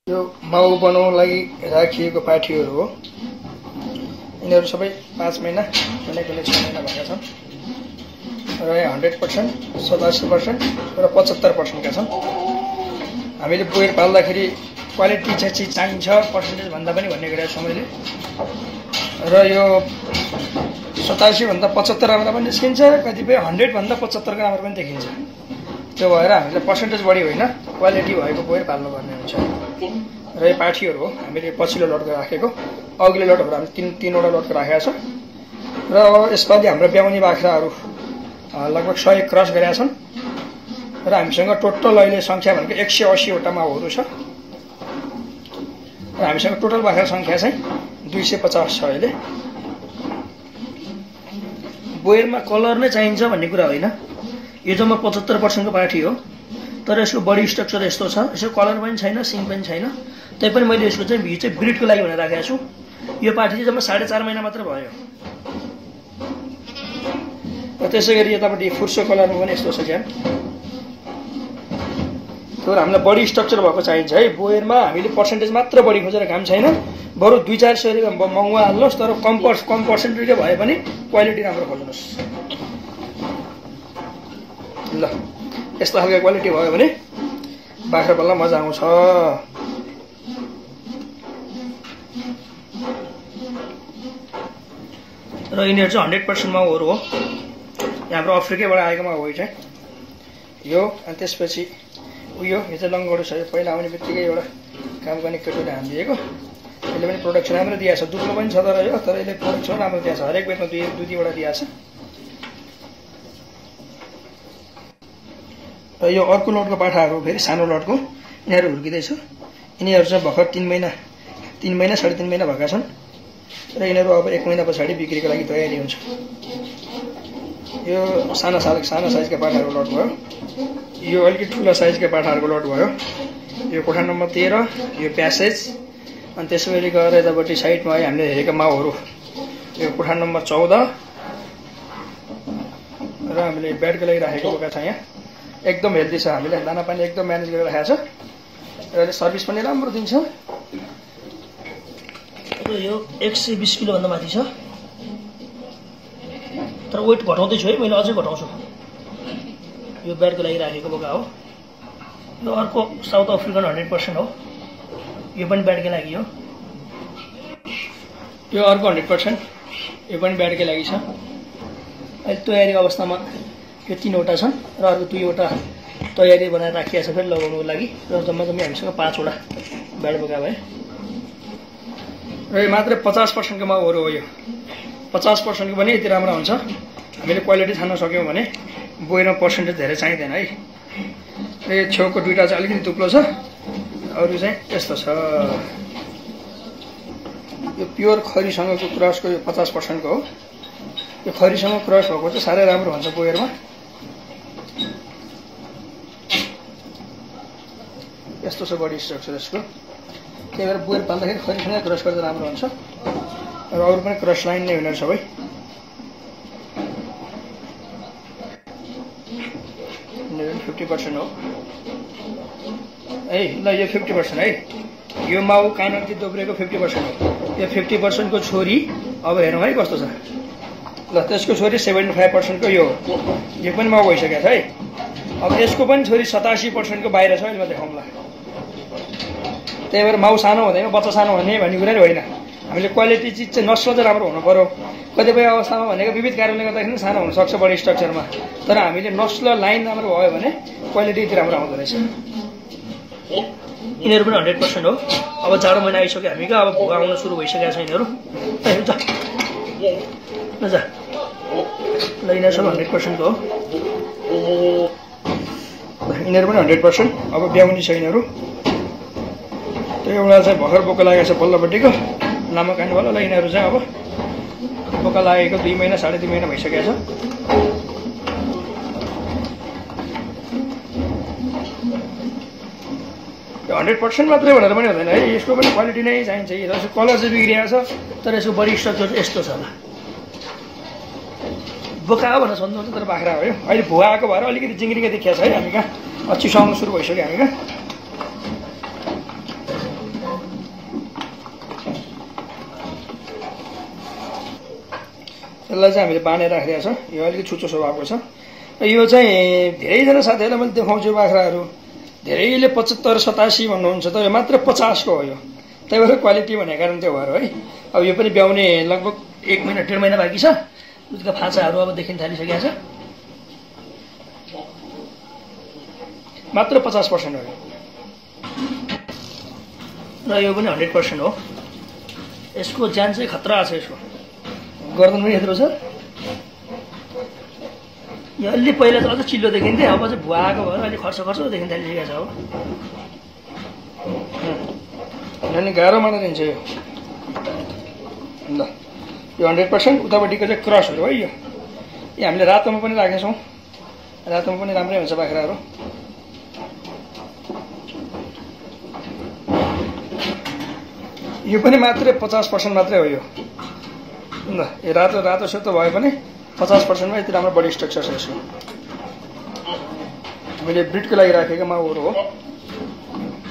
यो माउ बनाउनलाई राखिएको पाठीहरू हो। यिनीहरू सबै 5 महिना कुनै 6 महिना भएका छन् र 100%, 87% र 75% का छन्। हामीले बोयर पाल्दाखेरि क्वालिटी चाहिँ चाहिन्छ पर्सेन्टेज भन्दा पनि भन्ने गरेको छु मैले। र यो 87 भन्दा 75 ग्राममा पनि निस्किन्छ, कतिपय 100 भन्दा 75 ग्राममा पनि देखिन्छ। त्यो भएर हामीले पर्सेन्टेज बढी होइन क्वालिटी भएको बोयर पाल्नु पर्ने हुन्छ। र यो पाठीहरू हो हामीले पछिल्लो लटको राखेको, अघिल्लो लटहरू हामीले तीनवटा लटको राखेका छ। र यसपालि हाम्रो ब्याउने बाख्राहरू लगभग 100 क्रस गरेका छन् र हामीसँग टोटल अहिले सङ्ख्या भनेको 180 वटा माउहरू छ र हामीसँग टोटल बाख्रा सङ्ख्या चाहिँ 250 छ। अहिले बोयरमा कलर नै चाहिन्छ भन्ने कुरा होइन। यो जम्मा 75% को पाठी हो, तर यसको बडी स्ट्रक्चर यस्तो छ, यसको कलर पनि छैन, सिङ पनि छैन। तैपनि मैले यसको चाहिँ भ्यू चाहिँ ब्रिडको लागि भनेर राखेको छु। यो पाठी चाहिँ जम्मा 4.5 महिना मात्र भयो। र त्यसै गरी यतापट्टि फुर्सो कलरमा पनि यस्तो छ क्या। त्यो हामीलाई बडी स्ट्रक्चर भएको चाहिन्छ है। बोयरमा हामीले पर्सेन्टेज मात्र बढी खोजेर काम छैन, बरु 2-400 रुपियाँ महँगो हाल्नुहोस्, तर कम पर्सेन्टेज भए पनि क्वालिटी राम्रो खोज्नुहोस्। ल यस्तो खालको क्वालिटी भयो भने बाख्रा पाल्न मजा आउँछ। र यिनीहरू चाहिँ 100% माउहरू हो। हाम्रो अफ्रिकैबाट आएको माउ हो चाहिँ यो। अनि त्यसपछि यो चाहिँ लङ्गोडो छ। पहिला आउने बित्तिकै एउटा काम गर्ने केटोले हानिदिएको, यसले पनि प्रोडक्सन राम्रो दिएको छ। दुब्लो पनि छ तर यसले प्रोडक्सन राम्रो दिएको छ। हरेक बेचमा 2-2 दिएको छ। र यो अर्को लटको पाठाहरू फेरि सानो लटको, यिनीहरू हुर्किँदैछ। यिनीहरू चाहिँ भर्खर 3 महिना 3.5 महिना भएका छन् र यिनीहरू अब 1 महिना पछाडि बिक्रीको लागि तयारी हुन्छ। यो सानो साइजका पाठाहरूको लट भयो। यो अलिकति ठुलो साइजका पाठाहरूको लट भयो। यो कोठा नम्बर 13, यो प्यासेज। अनि त्यसपछि गएर यतापट्टि साइडमा हामीले हेरेका माउहरू यो कोठा नम्बर 14 र हामीले बेडको लागि राखेको बोका छ। यहाँ एकदम हेल्दी छ। हामीले दाना पानी एकदम म्यानेज गरेर राखेको छ र यसले सर्भिस पनि राम्रो दिन्छ। यो 120 किलो भन्दा माथि छ, तर वेट घटाउँदैछु है, मैले अझै घटाउँछु। यो बेडको लागि राखेको बोका हो। यो अर्को साउथ अफ्रिकन 100% हो। यो पनि बेडकै लागि हो। यो अर्को 100%, यो पनि बेडकै लागि छ। अहिले तयारी अवस्थामा यो 3वटा छन् र अर्को 2वटा तयारी बनाएर राखिएको छ फेरि लगाउनुको लागि। र जम्मा हामीसँग 5वटा बेड बोका भए। र यो मात्र 50% को माउहरू हो। यो 50% को पनि यति राम्रो हुन्छ। हामीले क्वालिटी छान्न सक्यौँ भने बोयरमा पर्सेन्टेज धेरै चाहिँदैन है। र यो छेउको 2टा चाहिँ अलिकति दुब्लो छ, अरू चाहिँ यस्तो छ। यो प्योर खरीसँगको क्रसको यो 50% को हो। यो खरीसँग क्रस भएको चाहिँ साह्रै राम्रो हुन्छ बोयरमा। यस्तो छ बडी स्ट्रक्चर यसको। त्यही भएर बोयर पाल्दाखेरि खरीसँग क्रस गर्दा राम्रो हुन्छ। र अरू पनि क्रस लाइन नै हुने सबै। यिनीहरू 50% हो है। ल यो 50% है। यो माउ कानर्ती दोब्रेको 50% हो। यो 50% को छोरी अब हेरौँ है कस्तो छ। ल त्यसको छोरी 75% को यो हो। यो पनि माउ भइसकेको छ है। अब यसको पनि छोरी 87% को बाहिर छ। अहिले म देखाउँला। त्यही भएर माउ सानो हुँदैन, बच्चा सानो हुने भन्ने कुरा नै होइन। हामीले क्वालिटी चिज चाहिँ नस्ल चाहिँ राम्रो हुनु पर्यो। कतिपय अवस्थामा भनेको विविध कारणले गर्दाखेरि सानो हुनसक्छ बडी स्ट्रक्चरमा, तर हामीले नस्ल लाइन राम्रो भयो भने क्वालिटी यति राम्रो आउँदो रहेछ। यिनीहरू पनि 100% हो। अब जाडो महिना आइसक्यो हामी अब भुवा आउन सुरु भइसकेको छ यिनीहरू। ल जा ल यिनीहरू सबै 100% हो। यिनीहरू पनि 100%। अब ब्याउने छ यिनीहरू। त्यो एउटा चाहिँ भर्खर बोका लागेको छ पल्लोपट्टिको लामो कानवाला। ल यिनीहरू चाहिँ अब बोका लागेको 2 महिना 2.5 महिना भइसकेको छ। यो 100% मात्रै भनेर पनि हुँदैन है। यसको पनि क्वालिटी नै चाहिन्छ। यसको कलर चाहिँ बिग्रिएको छ, तर यसको बडी स्ट्रक्चर चाहिँ यस्तो छ। बोका हो भनेर सोध्नुहुन्छ, तर बाख्रा हो। अहिले भुवा आएको भएर अलिकति जिङ्ग्रिङ्गे देखिएको छ है हामी कहाँ। चिसो आउनु सुरु भइसक्यो हामी कहाँ। यसलाई चाहिँ हामीले बाँधेर राखिरहेको छ। यो अलिकति छुच्चो स्वभावको छ। यो चाहिँ धेरैजना साथीहरूलाई मैले देखाउँछु बाख्राहरू, धेरैले 75-87 भन्नुहुन्छ, तर यो मात्र 50 को हो। यो त्यही भएर क्वालिटी भनेको कारण त्यो भएर है। अब यो पनि ब्याउने लगभग 1 महिना 1.5 महिना बाँकी छ। दुधका फाँचाहरू अब देखिन थालिसकेको छ। मात्र 50% हो र यो पनि 100% हो। यसको ज्यान चाहिँ खतरा छ। यसको गर्दन पनि यत्रो छ। यो अलि पहिला चाहिँ अझ चिल्लो देखिन्थ्यो, अब चाहिँ भुवाको भएर अलिक खर्च देखिन थालिसकेको छ। अब अनि गाह्रो मानिदिन्छ यो। ल यो 100% उतापट्टिको चाहिँ क्रसहरू है। यो हामीले रातोमा पनि राखेका छौँ। रातोमा पनि राम्रै हुन्छ बाख्राहरू। यो पनि मात्रै 50% मात्रै हो। यो ल यो रातो सेतो भए पनि 50% मा यति राम्रो बडी स्ट्रक्चर छ यसको। मैले ब्रिडको लागि राखेको माउहरू हो।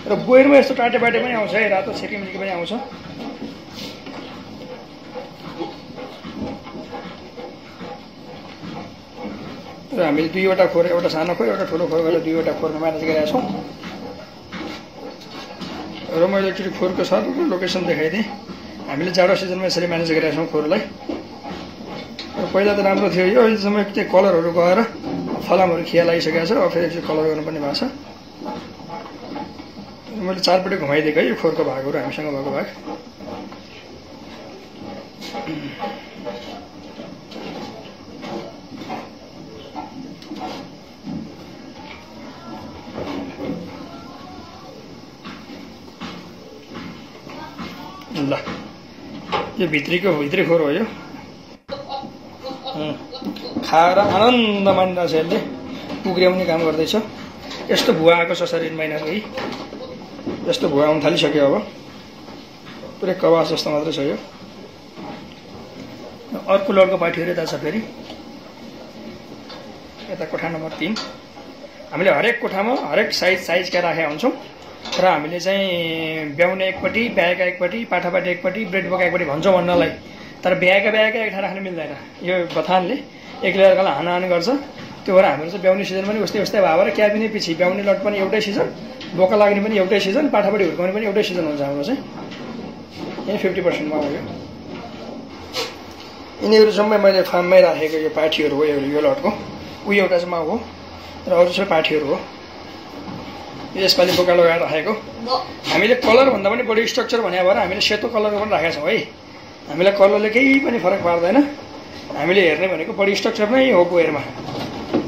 र बोयरमा यस्तो टाटे बाटे पनि आउँछ है, रातो छेकीमिकी पनि आउँछ। र हामीले 2वटा खोर, एउटा सानो खोर एउटा ठुलो खोर गरेर 2वटा खोरमा म्यानेज गरेका छौँ। र मैले एकचोटि खोरको सानो लोकेसन देखाइदिएँ। हामीले जाडो सिजनमा यसरी म्यानेज गरेका छौँ खोरलाई। पहिला त राम्रो थियो यो, अहिलेसम्म त्यो कलरहरू गएर फलामहरू खिया लागिसकेको छ। अब फेरि एकचोटि कलर गर्नुपर्ने भएको छ। मैले 4पट्टि घुमाइदिएको है यो खोरको भागहरू हामीसँग भएको भाग। ल यो भित्री खोर हो। यो खाएर आनन्द मानिरहेछ। यसले उग्र्याउने काम गर्दैछ। यस्तो भुवा आएको छ शरीरमा यिनीहरू है। यस्तो भुवा आउनु थालिसक्यो। अब पुरै कवास जस्तो मात्रै छ यो। अर्को लडको पाठीहरू यता छ। फेरि यता कोठा नम्बर 3 हामीले हरेक कोठामा हरेक साइजका राखेका हुन्छौँ। र हामीले चाहिँ ब्याउने एकपट्टि, ब्याएका एकपट्टि, पाठापाटी एकपट्टि, ब्रेड बोका एकपट्टि भन्छौँ भन्नलाई। तर ब्याएका एक ठाउँ राख्न मिल्दैन। यो बथानले एकले अर्कालाई हानाहान गर्छ। त्यो भएर हाम्रो चाहिँ ब्याउने सिजन पनि उस्तै भएर क्याबिनै पछि ब्याउने लट पनि एउटै सिजन, बोका लाग्ने पनि एउटै सिजन, पाठापाटी हुर्काउने पनि एउटै सिजन हुन्छ हाम्रो चाहिँ। यही 50% मा हो। यो यिनीहरू सबै मैले फार्ममै राखेको यो पाठीहरू हो। यो लटको उयो एउटा चाहिँ माउ हो र अरू सबै पाठीहरू हो। यसपालि बोका लगाएर राखेको। हामीले कलर भन्दा पनि बडी स्ट्रक्चर भने भएर हामीले सेतो कलरको पनि राखेका छौँ है। हामीलाई कलरले केही पनि फरक पार्दैन। हामीले हेर्ने भनेको बडी स्ट्रक्चर नै हो बोयरमा।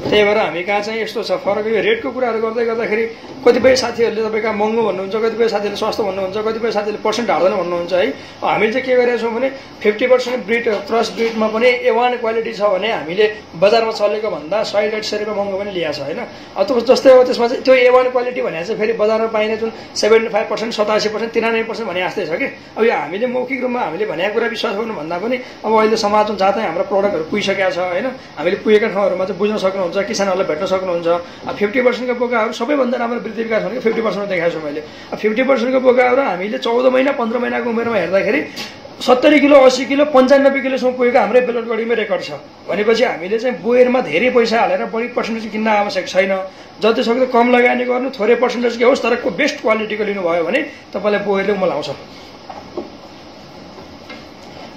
त्यही भएर हामी कहाँ चाहिँ यस्तो छ फरक। यो रेटको कुराहरू गर्दै गर्दाखेरि कतिपय साथीहरूले तपाईँको महँगो भन्नुहुन्छ, कतिपय साथीहरूले सस्तो भन्नुहुन्छ, कतिपय साथीहरूले पर्सेन्ट हाल्दैन भन्नुहुन्छ है। हामीले चाहिँ के गरेका छौँ भने 50% ब्रिड क्रस ब्रिडमा पनि A1 क्वालिटी छ भने हामीले बजारमा चलेको भन्दा 100-150 रुपियाँ महँगो पनि लिएको छ होइन। अब त्यो जस्तै हो। त्यसमा चाहिँ त्यो A1 क्वालिटी भने चाहिँ फेरि बजारमा पाइने जुन 75%, 87%, 93% भने जस्तै छ कि। अब यो हामीले मौखिक रूपमा हामीले भनेको कुरा विश्वास गर्नुभन्दा पनि अब अहिले समाजमा जहाँ चाहिँ हाम्रो प्रडक्टहरू पुगिसकेको छ होइन। हामीले पुगेका ठाउँहरूमा चाहिँ बुझ्न सक्नुहुन्छ, किसानहरूलाई भेट्न सक्नुहुन्छ। अब 50% को बोकाहरू सबैभन्दा राम्रो वृद्धि विकास भनेको 50% देखाएको छु मैले। अब 50% को बोकाहरू हामीले 14 महिना 15 महिनाको उमेरमा हेर्दाखेरि 70 किलो, 80 किलो, 95 किलोसम्म पुगेको हाम्रै बेलटगढीमै रेकर्ड छ। भनेपछि हामीले चाहिँ बोयरमा धेरै पैसा हालेर बढी पर्सेन्टेज किन्न आवश्यक छैन। जति सक्दो कम लगानी गर्नु, थोरै पर्सेन्टेज के होस् तर बेस्ट क्वालिटीको लिनुभयो भने तपाईँलाई बोयरले मल आउँछ।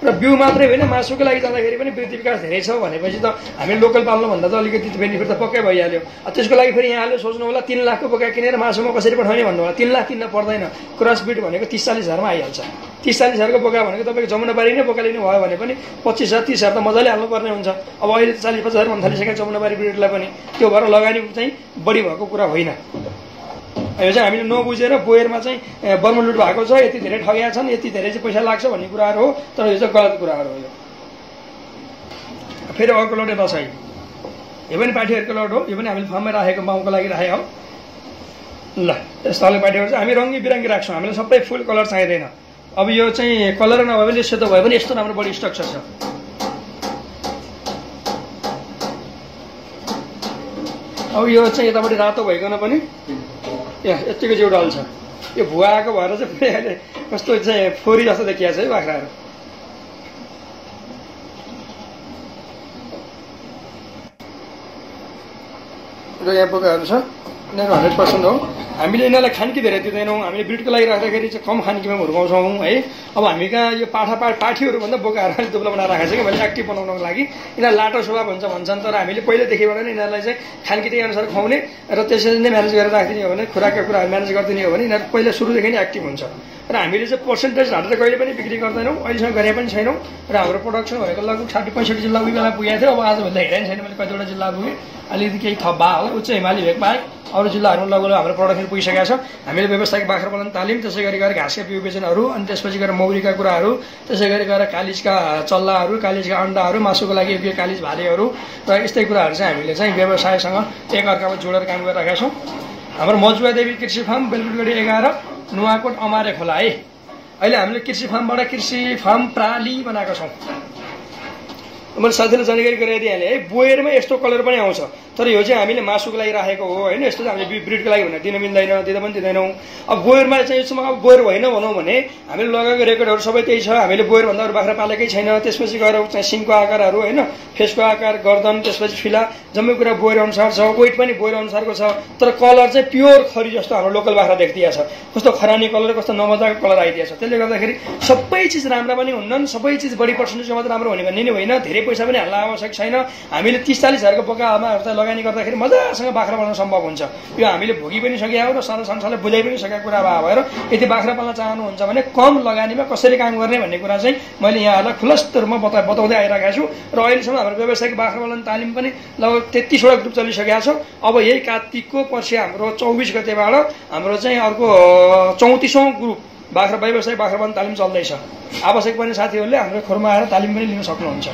र बिउ मात्रै होइन, मासुको लागि जाँदाखेरि पनि वृद्धि विकास धेरै छ भनेपछि त हामी लोकल पाल्नु भन्दा त अलिकति बेनिफिट त पक्कै भइहाल्यो। त्यसको लागि फेरि यहाँले सोच्नु होला 3 लाखको बोका किनेर मासुमा कसरी पठाउने भन्नु होला। 3 लाख किन्न पर्दैन। क्रस ब्रिड भनेको 30-40 हजारमा आइहाल्छ। 30-40 हजारको बोका भनेको तपाईँको जमुनाबारी नै बोका लिनु भयो भने पनि 25,000 30,000 त मजाले हाल्नुपर्ने हुन्छ। अब अहिले 40-50 हजार भन्दा थालिसकेको जमुनाबारी ब्रिडलाई पनि। त्यो भएर लगानी चाहिँ बढी भएको कुरा होइन। यो चाहिँ हामीले नबुझेर बोयरमा चाहिँ बर्मलुट भएको छ, यति धेरै ठगिया छन्, यति धेरै चाहिँ पैसा लाग्छ भन्ने कुराहरू हो। तर यो चाहिँ गलत कुराहरू हो। यो फेरि अर्को लट यता छ। यो पनि पाठीहरूको लट हो। यो पनि हामीले फर्ममै राखेको माउको लागि राखेको हो। ल यस्तो खालको पाठीहरू चाहिँ हामी रङ्गी बिरङ्गी राख्छौँ। हामीलाई सबै फुल कलर चाहिँदैन। अब यो चाहिँ कलर नभए पनि सेतो भए पनि यस्तो राम्रो बडी स्ट्रक्चर छ। अब यो चाहिँ यतापट्टि रातो भइकन पनि यतिको चाहिँ डल छ। यो भुवा आएको भएर चाहिँ पुरै अहिले कस्तो चाहिँ फोरी जस्तो देखिएको छ है बाख्राहरू। र यहाँ बोकाहरू छ यिनीहरू 100% हो। हामीले यिनीहरूलाई खानकी धेरै दिँदैनौँ, हामीले ब्रिडको लागि राख्दाखेरि चाहिँ कम खानकीमा हुर्काउँछौँ है। अब हामी कहाँ यो पाठीहरू भन्दा बोकाहरू अलिक दुब्लो बनाएर राखेको छ कि मैले एक्टिभ बनाउनको लागि। यिनीहरू लाटो स्वभाव हुन्छ भन्छन्, तर हामीले पहिलेदेखिबाट नै यिनीहरूलाई चाहिँ खानकी त्यही अनुसार खुवाउने र त्यसरी नै म्यानेज गरेर राखिदिने हो भने, खुराकका कुराहरू म्यानेज गरिदिने हो भने यिनीहरू पहिला सुरुदेखि नै एक्टिभ हुन्छ। र हामीले चाहिँ पर्सेन्टेज हालेर कहिले पनि बिक्री गर्दैनौँ, अहिलेसम्म गरे पनि छैनौँ। र हाम्रो प्रोडक्सन भएको लगभग 60-65 जिल्ला उही बेला पुगेको थियो। अब आजभन्दा हेरेन छैन मैले कतिवटा जिल्ला पुगेँ, अलिकति केही थप भए होला। उच्च हिमाली भेग बाहेक अरू जिल्लाहरूमा लगभग हाम्रो प्रोडक्सन पुगिसकेको छ। हामीले व्यवसायिक बाख्रा पालन तालिम, त्यसै गरी गएर घाँसका बिउ बेचनहरू, अनि त्यसपछि गएर मौरीका कुराहरू, त्यसै गरी गएर कालिजका चल्लाहरू, कालिजका अन्डाहरू, मासुको लागि योग्य कालिज भालेहरू र यस्तै कुराहरू चाहिँ हामीले चाहिँ व्यवसायसँग एकअर्कामा जोडेर काम गरिरहेका छौँ। हाम्रो मजुवा देवी कृषि फार्म, बेलगुडी 11, नुवाकोट अमारे खोला है। अहिले हामीले कृषि फार्मबाट कृषि फार्म प्राली बनाएको छौँ। मैले साथीलाई जानकारी गराइदिइहालेँ है। बोयरमा यस्तो कलर पनि आउँछ, तर यो चाहिँ हामीले मासुको लागि राखेको हो होइन। यस्तो चाहिँ हामीले ब्रिडको लागि भनेर दिन मिल्दैन, दिँदा पनि दिँदैनौँ। अब बोयरमा चाहिँ यसमा अब बोयर होइन भनौँ भने हामीले लगाएको रेकर्डहरू सबै त्यही छ। हामीले बोयरभन्दा अरू बाख्रा पालेकै छैन। त्यसपछि गएर चाहिँ सिङको आकारहरू होइन, फेसको आकार, गर्दन, त्यसपछि फिला, जम्मै कुरा बोयर अनुसार छ। वेट पनि बोयर अनुसारको छ, तर कलर चाहिँ प्योर खरी जस्तो हाम्रो लोकल बाख्रा देखिदिएको छ। कस्तो खरानी कलर, कस्तो नमजाको कलर आइदिएको छ। त्यसले गर्दाखेरि सबै चिज राम्रा पनि हुन्नन्, सबै चिज बढी पर्सेन्टेजको मात्र राम्रो हुने भन्ने नै होइन। धेरै पैसा पनि हाल्न आवश्यक छैन। हामीले 30-40 हजारको बोकामा लगानी गर्दाखेरि मजासँग बाख्रा पाल्न सम्भव हुन्छ। यो हामीले भोगी पनि सकेका हो र सानो संसारलाई बुझाइ पनि सकेका कुरा भएर यदि बाख्रा पाल्न चाहनुहुन्छ भने कम लगानीमा कसरी काम गर्ने भन्ने कुरा चाहिँ मैले यहाँहरूलाई खुलस्त रूपमा बताउँदै आइरहेको छु। र अहिलेसम्म हाम्रो व्यावसायिक बाख्रा पालन तालिम पनि लगभग 33वटा ग्रुप चलिसकेका छ। अब यही कार्तिकको पर्सि हाम्रो 24 गतेबाट हाम्रो चाहिँ अर्को 34औं ग्रुप व्यावसायिक बाख्रा पालन तालिम चल्दैछ। आवश्यक पर्ने साथीहरूले हाम्रो खोरमा आएर तालिम पनि लिन सक्नुहुन्छ।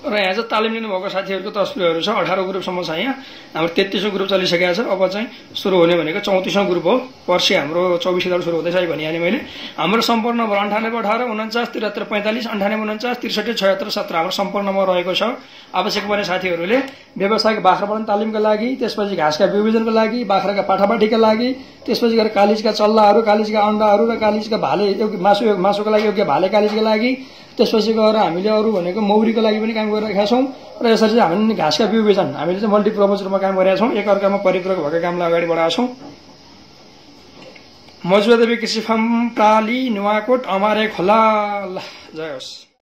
र यहाँ चाहिँ तालिम लिनुभएको साथीहरूको तस्बिरहरू छ। 18 ग्रुपसम्म छ। यहाँ हाम्रो 33औं ग्रुप चलिसकेको छ। अब चाहिँ सुरु हुने भनेको 34औं ग्रुप हो। पर्सि हाम्रो 24 गते सुरु हुँदैछ भनिहालेँ मैले। हाम्रो सम्पूर्ण नम्बर 9818 49 73 45 98 49 63 76 17 हाम्रो सम्पूर्ण नम्बर रहेको छ। आवश्यक पर्ने साथीहरूले व्यवसायिक बाख्रा पालन तालिमका लागि, त्यसपछि घाँसका बिउबिजनको लागि, बाख्राका पाठापाठीका लागि, त्यसपछि गएर कालिजका चल्लाहरू, कालिजका अन्डाहरू र कालिजका भाले मासुको लागि योग्य भाले कालिजका लागि, त्यसपछि गएर हामीले अरू भनेको मौरीको लागि पनि काम गरिरहेका छौँ। र यसरी चाहिँ हामीले घाँसका बिउ बेचन हामीले चाहिँ मल्टिपर्पज रूपमा काम गरेका छौँ। एकअर्कामा परिपूरक भएको कामलाई अगाडि बढाएका छौँ। मजुवा देवी कृषि फार्म प्राली, नुवाकोट अमारे खोला। जय होस्।